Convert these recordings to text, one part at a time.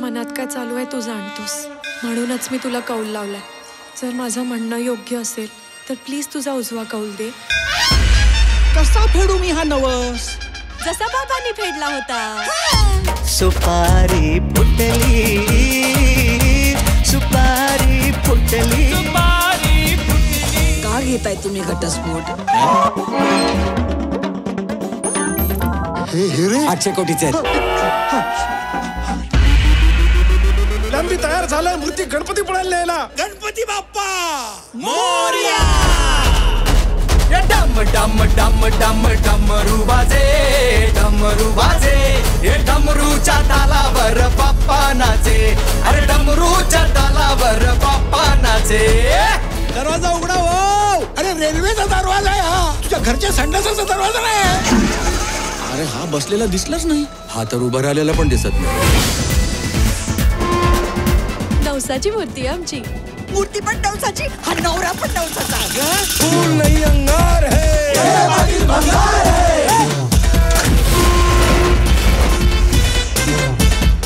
मनात काय चालू आहे तू जाणतोस, म्हणूनच मी तुला कौल लावलाय. जर माझं म्हणणं योग्य असेल तर प्लीज तुझा उजवा कौल दे. कसा फेडू मी हा नवस? जसा बाबांनी फेडला होता. सुपारी फुटली, सुपारी फुटली, सुपारी फुटली. का घेताय तुम्ही घटस्फोट? हे हिरे 800 कोटीचे लंबी तयार झालाय. मूर्ती गणपती पडायला न्यायला. गणपती बाप्पा मोरया. डम डम डम डम डमरू वाजे, डमरू वाजे. हे डमरूच्या तालावर बाप्पा नाचे. अरे डमरूच्या तालावर बाप्पा नाचे. दरवाजा उघडा हो. अरे रेल्वेचा दरवाजा आहे हा, तुझ्या घरच्या संडासाचा दरवाजा नाही. अरे हा बसलेला दिसलाच नाही. हा तर उभं राहिलेला पण दिसत नाही. नवसाची मूर्ती आहे आमची. मूर्ती पण नवसाची, हा नवरा पण नवसाचा. फूल नहीं अंगार है.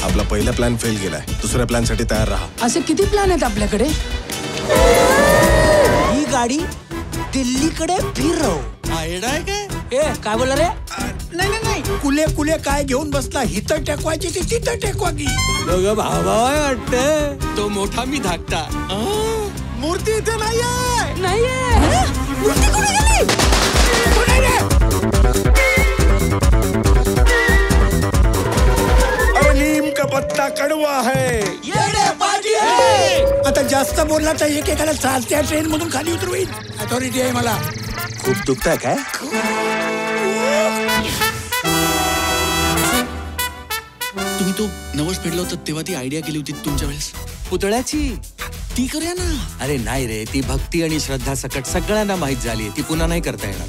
आपला पहिला प्लॅन फेल गेलाय. दुसऱ्या प्लॅन साठी तयार राहा. असे किती प्लॅन आहेत आपल्याकडे? ही गाडी दिल्लीकडे फिरव. आयडिया आहे काय? ए काय बोलला रे? नाही नाही नाही, कुले कुले काय घेऊन बसला. हिथं टेकवायची ती तिथं टेकवा की. दोघं भावा वाटत. तो मोठा मी धाकटा. मूर्ती इथे नाहीये. नाहीये. मूर्ती कुठे गेली? कुठे रे? अरे नीम का पत्ता कड़वा है. आता जास्त बोलला तर एकेकाला चालत्या ट्रेन मधून खाली उतरवीन. अथॉरिटी आहे मला. खूप दुखताय काय? तुम्ही तो नवस फेडला होता तेव्हा ती आयडिया केली होती तुमच्या वेळेस. पुतळ्याची ती करूया ना. अरे नाही रे, ती भक्ती आणि श्रद्धा सकट सगळ्यांना माहित झाली. ती पुन्हा नाही करता येणार.